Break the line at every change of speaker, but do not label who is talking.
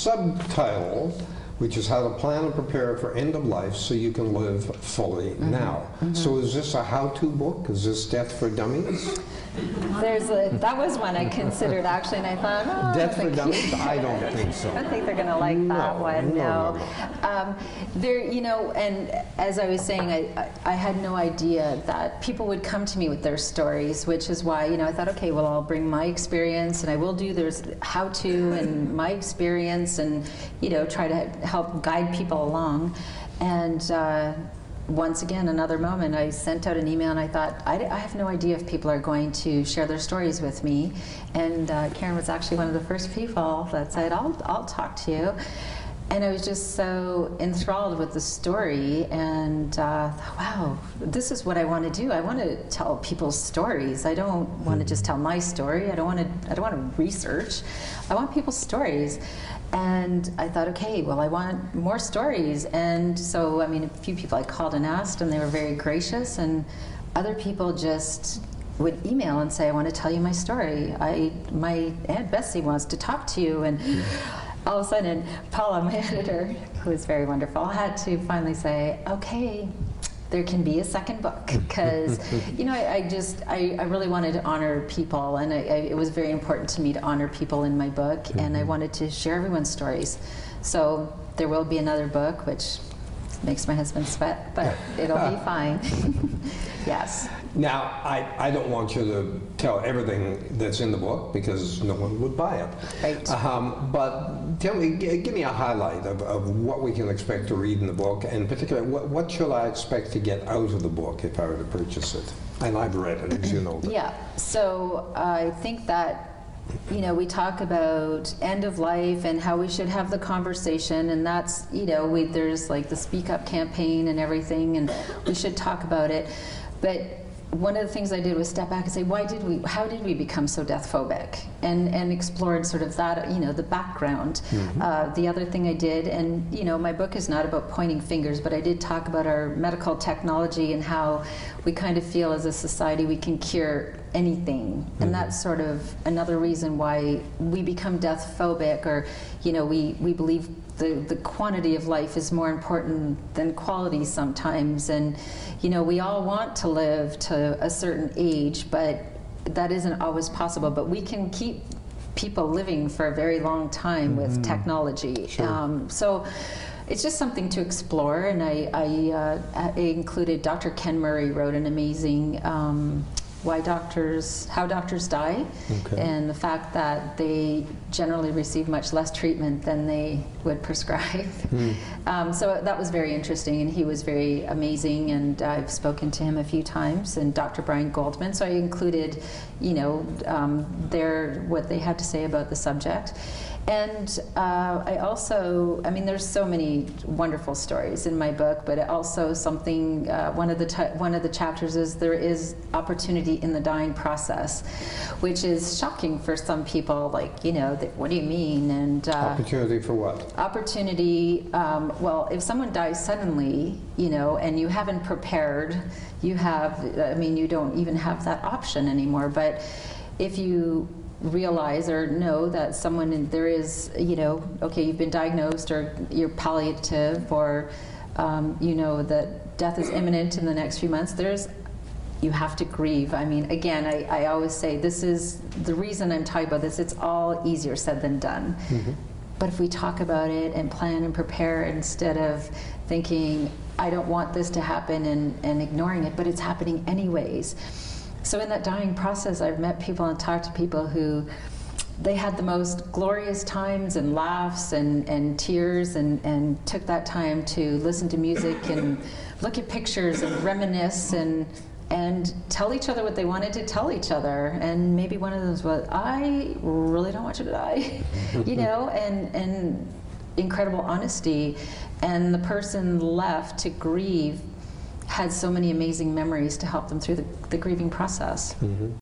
subtitle, which is how to plan and prepare for end of life so you can live fully now. So is this a how-to book? Is this Death for Dummies?
That was one I considered actually, and I thought, oh,
Death for Dummies? I don't think so.
I don't think they're going to like that one. No. There, you know, and as I was saying, I had no idea that people would come to me with their stories, which is why, you know, I thought, okay, well, I'll bring my experience, and I will do there's how-to and my experience, and you know, try to help guide people along. And once again, another moment, I sent out an email and I thought, I have no idea if people are going to share their stories with me. And Karen was actually one of the first people that said, I'll talk to you. And I was just so enthralled with the story, and thought, wow, this is what I want to do. I want to tell people's stories. I don't want to just tell my story. I don't want to research. I want people's stories. And I thought, okay, well, I want more stories. And so, I mean, a few people I called and asked, and they were very gracious. And other people just would email and say, I want to tell you my story. My Aunt Bessie wants to talk to you. And all of a sudden, Paula, my editor, who is very wonderful, had to finally say, okay, there can be a second book, because you know, I really wanted to honor people, and it was very important to me to honor people in my book, and I wanted to share everyone's stories. So there will be another book, which makes my husband sweat, but it'll be fine. Yes.
Now, I don't want you to tell everything that's in the book, because no one would buy it.
Right.
But tell me, give me a highlight of what we can expect to read in the book, and particularly, what should I expect to get out of the book if I were to purchase it? And I've read it, as you know.
Yeah, so I think that, you know, we talk about end of life and how we should have the conversation, and that's, you know, there's like the Speak Up campaign and everything, and we should talk about it. But one of the things I did was step back and say, how did we become so death phobic? And explored sort of that, you know, the background. The other thing I did, and you know, my book is not about pointing fingers, but I did talk about our medical technology and how we kind of feel as a society we can cure anything. And that's sort of another reason why we become death phobic, or, you know, we believe the quantity of life is more important than quality sometimes. And, you know, we all want to live to a certain age, but that isn't always possible. But we can keep people living for a very long time with technology. Sure. So it's just something to explore. And I included Dr. Ken Murray wrote an amazing how doctors die, and the fact that they generally receive much less treatment than they would prescribe. So that was very interesting, and he was very amazing, and I've spoken to him a few times, and Dr. Brian Goldman, so I included, you know, what they had to say about the subject. And I also, I mean, there's so many wonderful stories in my book, but also something, one of the chapters is there is opportunity in the dying process, which is shocking for some people, like, you know, what do you mean? And
opportunity for what?
Opportunity, well, if someone dies suddenly, you know, and you haven't prepared, you have, I mean, you don't even have that option anymore, but if you realize or know that there is, you know, okay, you've been diagnosed, or you're palliative, or you know that death is imminent in the next few months, you have to grieve. I mean, again, I always say, this is the reason I'm talking about this, it's all easier said than done. But if we talk about it and plan and prepare, instead of thinking, I don't want this to happen, and ignoring it, but it's happening anyways. So in that dying process, I've met people and talked to people who, they had the most glorious times and laughs and tears, and took that time to listen to music and look at pictures and reminisce and tell each other what they wanted to tell each other. And maybe one of those was, I really don't want you to die, you know, and incredible honesty. And the person left to grieve had so many amazing memories to help them through the grieving process.